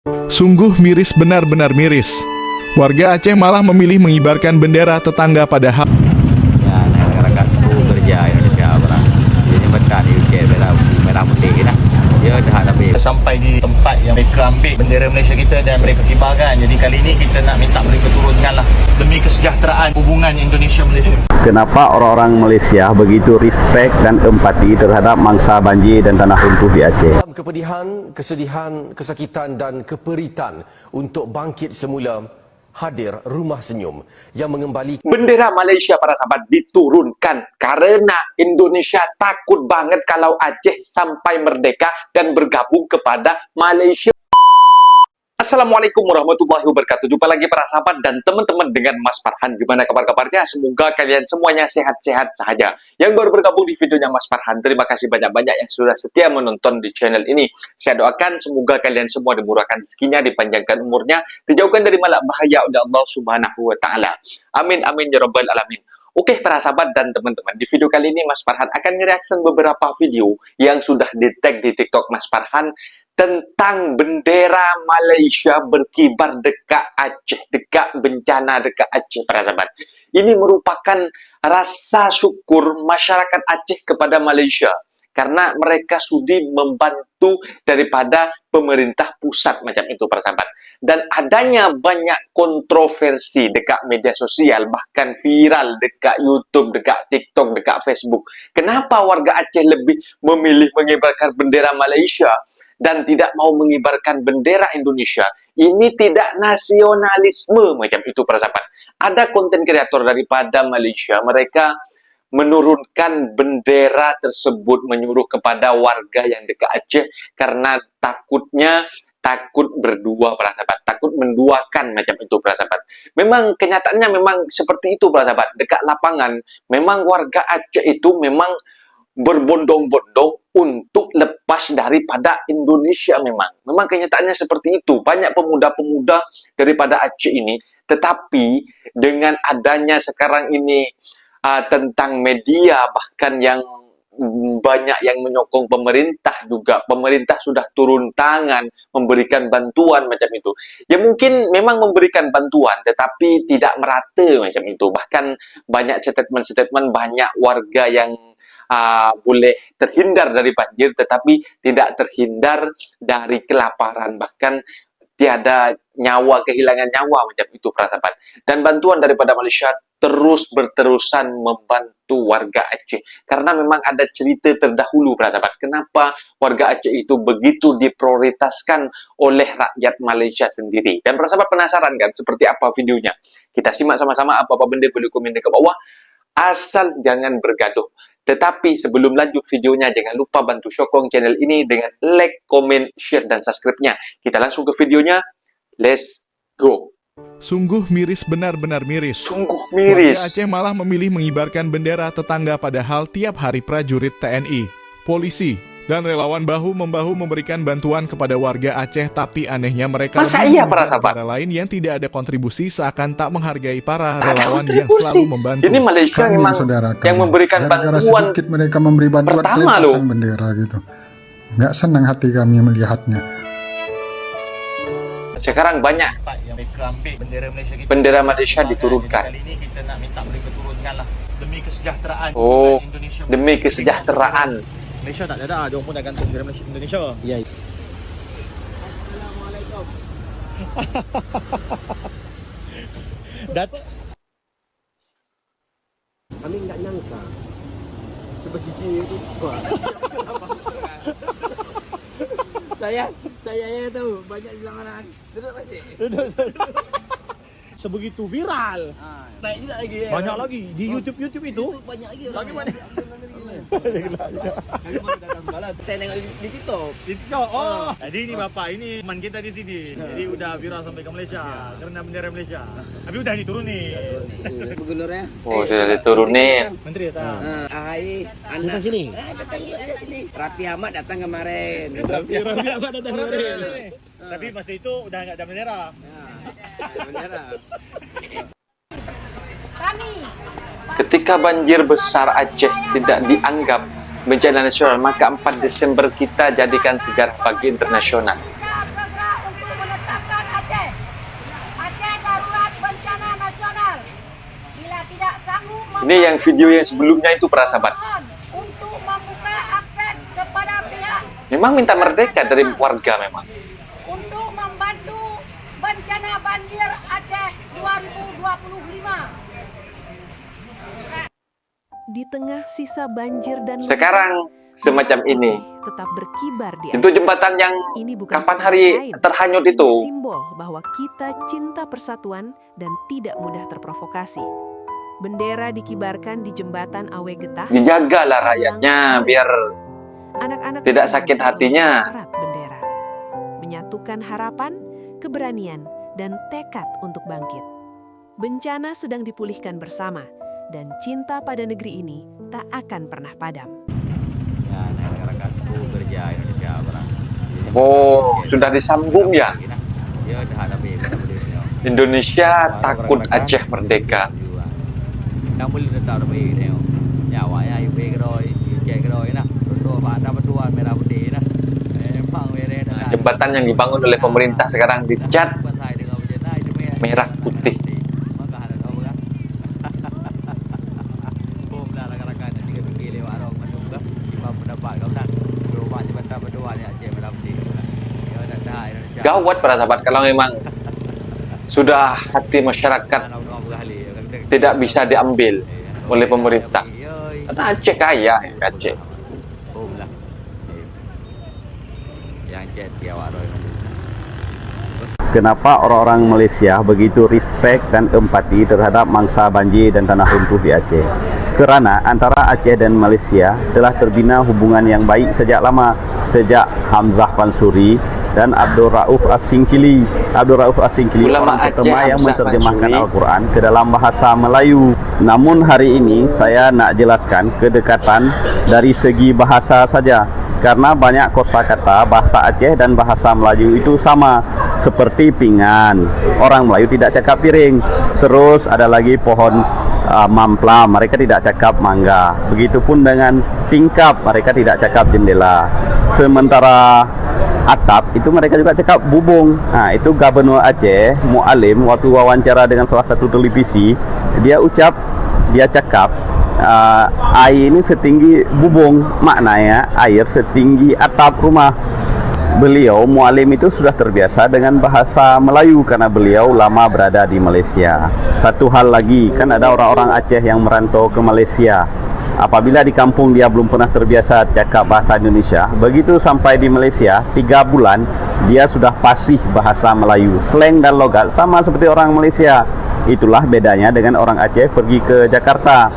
Sungguh miris, benar-benar miris. Warga Aceh malah memilih mengibarkan bendera tetangga padahal Ya, rakyat-rakyatku kerja Indonesia orang. Jadi mereka di UK merah putih kita. Dia dah habis. Sampai di tempat yang mereka ambil bendera Malaysia kita dan mereka kibarkan. Jadi kali ini kita nak minta mereka turunkanlah demi kesejahteraan hubungan Indonesia-Malaysia. Kenapa orang-orang Malaysia begitu respect dan empati terhadap mangsa banjir dan tanah runtuh di Aceh? Dalam kepedihan, kesedihan, kesakitan dan keperitan untuk bangkit semula, hadir Rumah Senyum yang mengembalikan Bendera Malaysia para sahabat diturunkan karena Indonesia takut banget kalau Aceh sampai merdeka dan bergabung kepada Malaysia. Assalamualaikum warahmatullahi wabarakatuh. Jumpa lagi para sahabat dan teman-teman dengan Mas Farhan. Gimana kabar-kabarnya? Semoga kalian semuanya sehat-sehat saja. Yang baru bergabung di videonya Mas Farhan, terima kasih banyak-banyak yang sudah setia menonton di channel ini. Saya doakan semoga kalian semua dimurahkan rezekinya, dipanjangkan umurnya, dijauhkan dari malak bahaya oleh Allah Subhanahu wa taala. Amin amin ya rabbal alamin. Oke para sahabat dan teman-teman, di video kali ini Mas Farhan akan nge-reaction beberapa video yang sudah di-tag di TikTok Mas Farhan tentang bendera Malaysia berkibar dekat Aceh, dekat bencana dekat Aceh para sahabat. Ini merupakan rasa syukur masyarakat Aceh kepada Malaysia karena mereka sudi membantu daripada pemerintah pusat macam itu para sahabat. Dan adanya banyak kontroversi dekat media sosial, bahkan viral dekat YouTube, dekat TikTok, dekat Facebook. Kenapa warga Aceh lebih memilih mengibarkan bendera Malaysia dan tidak mau mengibarkan bendera Indonesia? Ini tidak nasionalisme macam itu para sahabat. Ada konten kreator daripada Malaysia, mereka menurunkan bendera tersebut, menyuruh kepada warga yang dekat Aceh karena takut berdua para sahabat, takut menduakan macam itu para sahabat. Memang kenyataannya memang seperti itu para sahabat. Dekat lapangan memang warga Aceh itu memang berbondong-bondong untuk lepas daripada Indonesia. Memang kenyataannya seperti itu. Banyak pemuda-pemuda daripada Aceh ini, tetapi dengan adanya sekarang ini tentang media, bahkan yang banyak yang menyokong pemerintah juga. Pemerintah sudah turun tangan memberikan bantuan macam itu. Ya mungkin memang memberikan bantuan tetapi tidak merata macam itu. Bahkan banyak statement-statement, banyak warga yang boleh terhindar dari banjir tetapi tidak terhindar dari kelaparan, bahkan tiada nyawa, kehilangan nyawa macam itu para sahabat. Dan bantuan daripada Malaysia terus berterusan membantu warga Aceh karena memang ada cerita terdahulu para sahabat. Kenapa warga Aceh itu begitu diprioritaskan oleh rakyat Malaysia sendiri? Dan para sahabat penasaran kan seperti apa videonya? Kita simak sama-sama. Apa-apa benda boleh komen di bawah, asal jangan bergaduh. Tetapi sebelum lanjut videonya, jangan lupa bantu sokong channel ini dengan like, komen, share, dan subscribe-nya. Kita langsung ke videonya. Let's go. sungguh miris, benar-benar miris. Sungguh Warga miris. Aceh malah memilih mengibarkan bendera tetangga padahal tiap hari prajurit TNI, polisi, dan relawan bahu-membahu memberikan bantuan kepada warga Aceh. Tapi anehnya mereka Masa lebih iya para memilih sahabat? negara lain yang tidak ada kontribusi, seakan tak menghargai para Tak ada relawan yang kontribusi. selalu membantu. Ini Malaysia Kami memang saudara kami. yang memberikan Gara-gara bantuan. sedikit mereka memberi bantuan, pertama kalian loh. pasang bendera gitu. Nggak senang hati kami melihatnya. Sekarang banyak Tempat yang mereka ambil bendera Malaysia kita. bendera Malaysia Jadi diturunkan. kali ini kita nak minta mereka turunkanlah demi kesejahteraan Oh, hubungan Indonesia. demi kesejahteraan. Malaysia tak ada, dia pun dah gantung bendera Malaysia Indonesia. Ya. kami nggak nyangka sebegitu itu. saya tahu banyak bilang orang duduk pasti. Sebegitu viral. Naik juga lagi ya. Banyak lagi di YouTube itu. Banyak lagi. Lagi banyak. Kami baru datang semalam. Saya tengok di TikTok. TikTok. Oh. Jadi ini Bapak, ini teman kita di sini. Jadi udah viral sampai ke Malaysia karena bendera Malaysia. Tapi udah diturunin. Gubernurnya. Oh, sudah diturunin. Menteri ya. Ahai, anak sini. Datang sini. Raffi Ahmad datang kemarin. Raffi Ahmad datang kemarin. Tapi masa itu udah nggak ada bendera. Ketika banjir besar Aceh tidak dianggap bencana nasional, maka 4 Desember kita jadikan sejarah bagi internasional. Ini yang video yang sebelumnya itu para sahabat. Untuk membuka akses kepada pihak Memang minta merdeka dari warga memang. untuk membantu bencana banjir Aceh 2025. Di tengah sisa banjir dan Sekarang semacam ini. tetap berkibar di Itu jembatan yang ini bukan kapan sekedar hari kain. terhanyut Ini itu. simbol bahwa kita cinta persatuan dan tidak mudah terprovokasi. Bendera dikibarkan di jembatan Awe Getah. Dijagalah rakyatnya biar Anak-anak tidak bersama sakit dengan hatinya. erat bendera, menyatukan harapan, keberanian, dan tekad untuk bangkit. Bencana sedang dipulihkan bersama, dan cinta pada negeri ini tak akan pernah padam. Ya, negara-negara kerja Indonesia barang. Oh, sudah disambung ya. Ya, dah hadapi Indonesia takut Aceh merdeka. Đang boleh letak tapi tengok. Nyawa ya UP ke rồi, cek ke rồi nah. Contoh pada batuan merah putih nah. Memang mere dah. Jembatan yang dibangun oleh pemerintah sekarang dicat merah putih. Maka ada tahu kan. Bom dah rakan-rakan tiga fikir lewat orang masuk ke. Imam pendapat kau nak. Berubah jembatan batuan ya Aceh merah putih. Ya dah Indonesia. Gawat para sahabat kalau memang sudah hati masyarakat tidak bisa diambil oleh pemerintah. Karena Aceh kaya, Aceh. Bom lah. Yang cek tiawak roy. Kenapa orang-orang Malaysia begitu respect dan empati terhadap mangsa banjir dan tanah runtuh di Aceh? Kerana antara Aceh dan Malaysia telah terbina hubungan yang baik sejak lama, sejak Hamzah Pansuri dan Abdul Rauf As-Singkili. Abdul Rauf As-Singkili Ulama orang Aceh pertama yang Hamzah menterjemahkan Pansuri. Al-Quran ke dalam bahasa Melayu. Namun hari ini saya nak jelaskan kedekatan dari segi bahasa saja. Karena banyak kosakata bahasa Aceh dan bahasa Melayu itu sama, seperti pinggan. Orang Melayu tidak cakap piring. Terus ada lagi pohon mamplam, mereka tidak cakap mangga. Begitupun dengan tingkap, mereka tidak cakap jendela. Sementara atap itu mereka juga cakap bubung. Nah, itu Gubernur Aceh Mualim waktu wawancara dengan salah satu televisi, dia cakap air ini setinggi bubung, maknanya air setinggi atap rumah. Beliau Mualim itu sudah terbiasa dengan bahasa Melayu karena beliau lama berada di Malaysia. Satu hal lagi, kan ada orang-orang Aceh yang merantau ke Malaysia. Apabila di kampung dia belum pernah terbiasa cakap bahasa Indonesia, begitu sampai di Malaysia 3 bulan dia sudah fasih bahasa Melayu. Slang dan logat sama seperti orang Malaysia. Itulah bedanya dengan orang Aceh pergi ke Jakarta.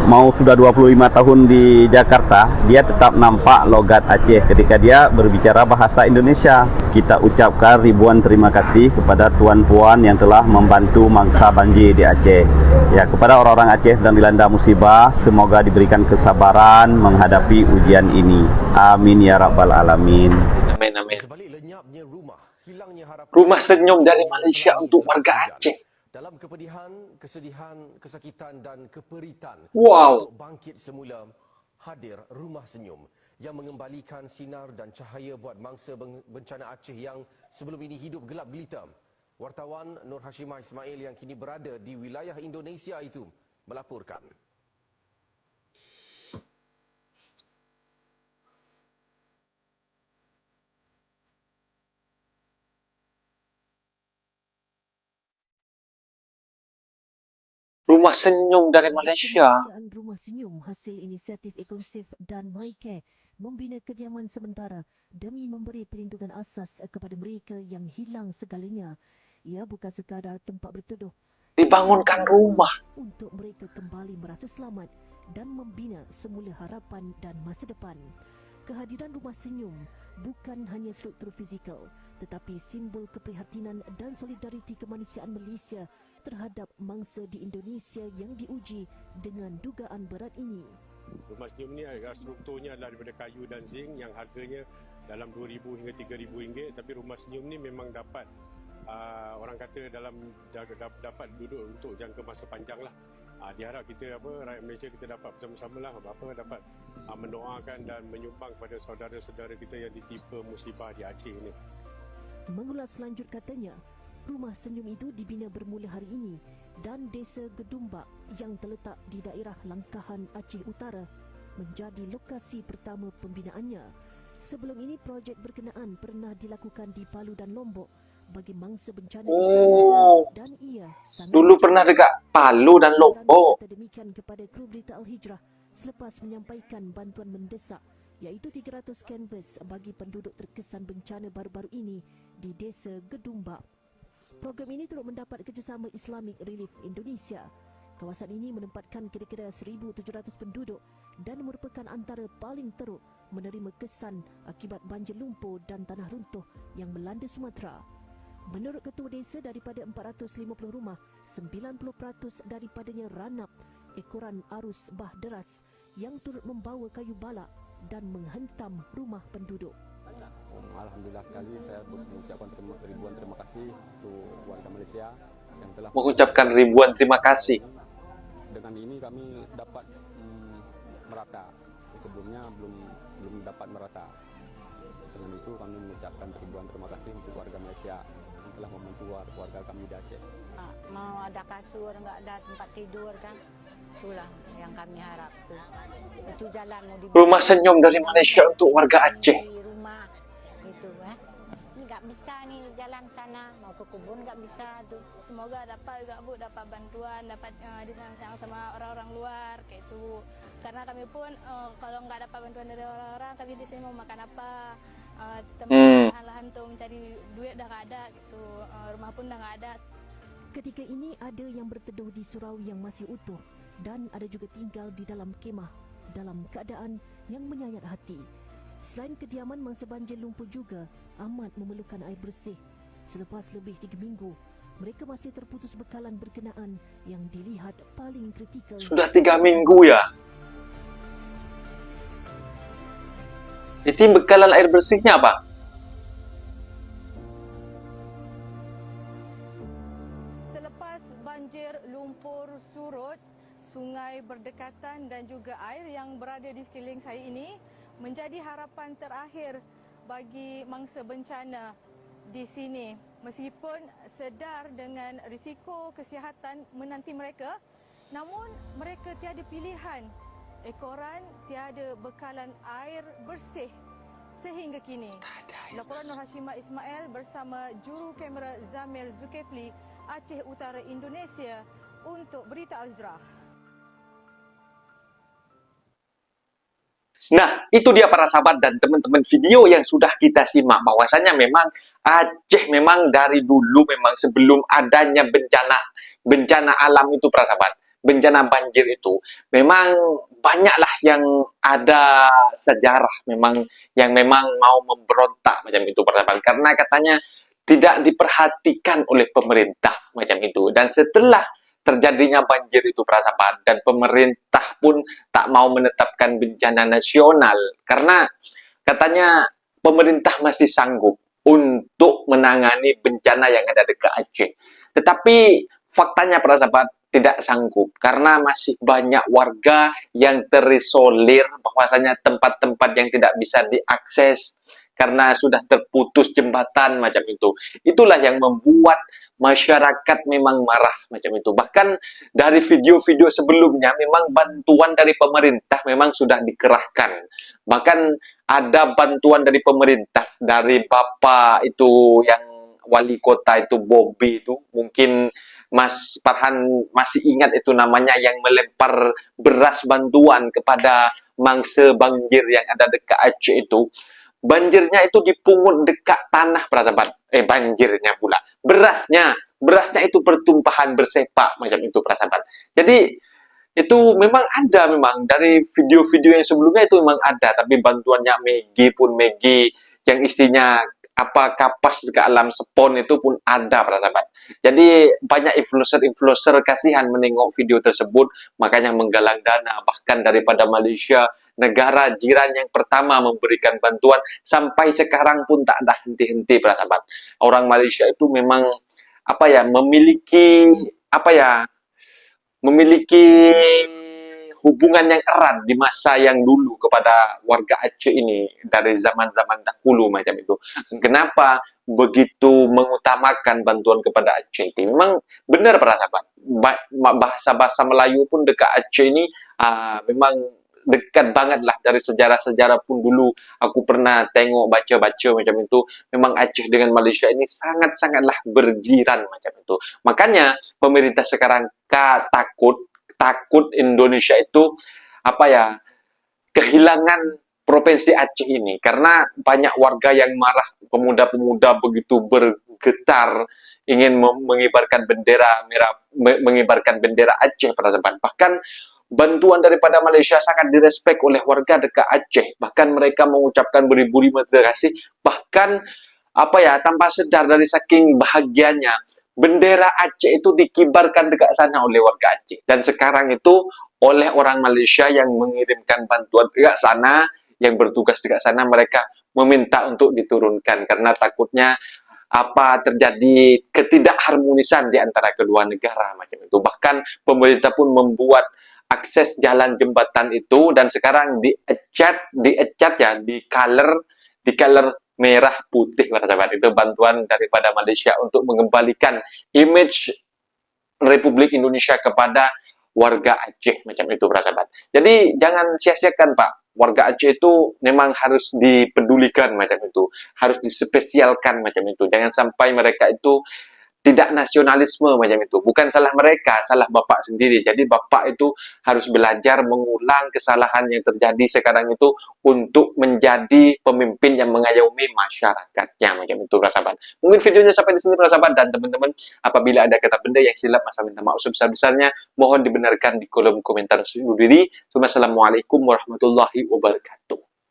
Mau sudah 25 tahun di Jakarta, dia tetap nampak logat Aceh ketika dia berbicara bahasa Indonesia. Kita ucapkan ribuan terima kasih kepada tuan-puan yang telah membantu mangsa banjir di Aceh. Ya, kepada orang-orang Aceh sedang dilanda musibah, semoga diberikan kesabaran menghadapi ujian ini. Amin ya rabbal alamin. Amin, amin. Sebalik lenyapnya rumah, hilangnya harapan. Rumah senyum dari Malaysia untuk warga Aceh. Dalam kepedihan, kesedihan, kesakitan dan keperitan, Wow. untuk bangkit semula, hadir Rumah Senyum yang mengembalikan sinar dan cahaya buat mangsa bencana Aceh yang sebelum ini hidup gelap gelita. Wartawan Nur Hashimah Ismail yang kini berada di wilayah Indonesia itu melaporkan. Rumah senyum dari Malaysia. Penyelesaian Rumah Senyum hasil inisiatif eksklusif dan MyCare membina kediaman sementara demi memberi perlindungan asas kepada mereka yang hilang segalanya. Ia bukan sekadar tempat berteduh. Dibangunkan rumah. Untuk mereka kembali merasa selamat dan membina semula harapan dan masa depan. Kehadiran Rumah Senyum bukan hanya struktur fizikal tetapi simbol keprihatinan dan solidariti kemanusiaan Malaysia terhadap mangsa di Indonesia yang diuji dengan dugaan berat ini. Rumah Senyum ni strukturnya adalah daripada kayu dan zinc yang harganya dalam RM2,000 hingga RM3,000, tapi Rumah Senyum ni memang dapat orang kata dapat duduk untuk jangka masa panjang lah. Diharap kita rakyat Malaysia kita dapat bersama-sama lah dapat mendoakan dan menyumbang kepada saudara-saudara kita yang ditimpa musibah di Aceh ini. Mengulas lanjut katanya, Rumah senyum itu dibina bermula hari ini dan Desa Gedumbak yang terletak di daerah Langkahan Aceh Utara menjadi lokasi pertama pembinaannya. Sebelum ini projek berkenaan pernah dilakukan di Palu dan Lombok bagi mangsa bencana di sana, dan ia sangat Dulu pernah dekat Palu dan Lombok. demikian kepada kru berita Al-Hijrah selepas menyampaikan bantuan mendesak iaitu 300 kanvas bagi penduduk terkesan bencana baru-baru ini di Desa Gedumbak. Program ini turut mendapat kerjasama Islamic Relief Indonesia. Kawasan ini menempatkan kira-kira 1,700 penduduk dan merupakan antara paling teruk menerima kesan akibat banjir lumpur dan tanah runtuh yang melanda Sumatera. Menurut ketua desa, daripada 450 rumah, 90% daripadanya ranap ekoran arus bah deras yang turut membawa kayu balak dan menghentam rumah penduduk. Alhamdulillah sekali, saya mengucapkan ribuan terima kasih untuk warga Malaysia yang telah Mengucapkan ribuan terima kasih. Dengan ini kami dapat merata. Sebelumnya belum dapat merata. Dengan itu kami mengucapkan ribuan terima kasih untuk warga Malaysia yang telah membantu warga kami di Aceh. Mau ada kasur, nggak ada tempat tidur kan? Itulah yang kami harap tuh. Itu jalan mau dibuat. Rumah senyum dari Malaysia untuk warga Aceh. Di rumah gitu Ini nggak bisa nih jalan sana, mau ke kebun nggak bisa tuh. Semoga dapat juga Bu, dapat bantuan, dapat disayang sama orang-orang luar kayak itu. Karena kami pun kalau nggak dapat bantuan dari orang-orang, kami di sini mau makan apa? Tempat lahan-lahan tuh mencari duit dah nggak ada gitu, rumah pun dah nggak ada. Ketika ini ada yang berteduh di surau yang masih utuh dan ada juga tinggal di dalam kemah dalam keadaan yang menyayat hati. Selain kediaman, mangsa banjir lumpur juga amat memerlukan air bersih. Selepas lebih 3 minggu, mereka masih terputus bekalan berkenaan yang dilihat paling kritikal. Sudah 3 minggu ya. Itu bekalan air bersihnya apa? Selepas banjir lumpur surut, sungai berdekatan dan juga air yang berada di sekeliling saya ini menjadi harapan terakhir bagi mangsa bencana di sini. Meskipun sedar dengan risiko kesihatan menanti mereka, namun mereka tiada pilihan. Ekoran tiada bekalan air bersih sehingga kini. Laporan Nur Hashimah Ismail bersama juru kamera Zamir Zulkifli, Aceh Utara, Indonesia untuk Berita Al-Hijrah. Nah, itu dia para sahabat dan teman-teman video yang sudah kita simak. Bahwasanya memang Aceh memang dari dulu memang sebelum adanya bencana alam itu para sahabat, bencana banjir itu memang banyaklah yang ada sejarah memang yang memang mau memberontak macam itu para sahabat, karena katanya tidak diperhatikan oleh pemerintah macam itu. Dan setelah terjadinya banjir itu para sahabat, dan pemerintah pun tak mau menetapkan bencana nasional karena katanya pemerintah masih sanggup untuk menangani bencana yang ada dekat Aceh. Tetapi faktanya para sahabat tidak sanggup karena masih banyak warga yang terisolir, bahwasanya tempat-tempat yang tidak bisa diakses karena sudah terputus jembatan macam itu. Itulah yang membuat masyarakat memang marah macam itu. Bahkan dari video-video sebelumnya memang bantuan dari pemerintah memang sudah dikerahkan. Bahkan ada bantuan dari pemerintah, dari Bapak itu yang wali kota itu, Bobby itu, mungkin Mas Farhan masih ingat itu namanya, yang melempar beras bantuan kepada mangsa banjir yang ada dekat Aceh itu. Banjirnya itu dipungut dekat tanah para sahabat. Banjirnya pula. Berasnya itu bertumpahan bersepak macam itu para sahabat. Jadi itu memang ada, memang dari video-video yang sebelumnya itu memang ada, tapi bantuannya Megi yang istinya apa kapas dekat alam sepon itu pun ada para sahabat. Jadi banyak influencer kasihan menengok video tersebut, makanya menggalang dana. Bahkan daripada Malaysia, negara jiran yang pertama memberikan bantuan, sampai sekarang pun tak ada henti-henti para sahabat. Orang Malaysia itu memang memiliki hubungan yang erat di masa yang dulu kepada warga Aceh ini dari zaman-zaman dahulu macam itu. Kenapa begitu mengutamakan bantuan kepada Aceh itu? Memang benar para sahabat, bahasa-bahasa Melayu pun dekat Aceh ini memang dekat banget lah. Dari sejarah-sejarah pun dulu aku pernah tengok baca-baca macam itu, memang Aceh dengan Malaysia ini sangat-sangatlah berjiran macam itu. Makanya pemerintah sekarang takut Indonesia itu kehilangan provinsi Aceh ini, karena banyak warga yang marah, pemuda-pemuda begitu bergetar ingin mengibarkan bendera merah, mengibarkan bendera Aceh pada zaman. Bahkan bantuan daripada Malaysia sangat direspek oleh warga dekat Aceh. Bahkan mereka mengucapkan beribu-ribu terima kasih. Bahkan tanpa sedar dari saking bahagianya, bendera Aceh itu dikibarkan dekat sana oleh warga Aceh. Dan sekarang itu oleh orang Malaysia yang mengirimkan bantuan dekat sana, yang bertugas dekat sana, mereka meminta untuk diturunkan karena takutnya terjadi ketidakharmonisan di antara kedua negara macam itu. Bahkan pemerintah pun membuat akses jalan jembatan itu, dan sekarang dicat di color merah putih para sahabat. Itu bantuan daripada Malaysia untuk mengembalikan image Republik Indonesia kepada warga Aceh macam itu para sahabat. Jadi jangan sia-siakan Pak. Warga Aceh itu memang harus dipedulikan macam itu, harus dispesialkan macam itu. Jangan sampai mereka itu tidak nasionalisme macam itu. Bukan salah mereka, salah Bapak sendiri. Jadi Bapak itu harus belajar mengulang kesalahan yang terjadi sekarang itu untuk menjadi pemimpin yang mengayomi masyarakatnya macam itu para sahabat. Mungkin videonya sampai di sini para sahabat, dan teman-teman apabila ada kata benda yang silap, masa minta maaf sebesar-besarnya, mohon dibenarkan di kolom komentar seluruh diri. Assalamualaikum warahmatullahi wabarakatuh.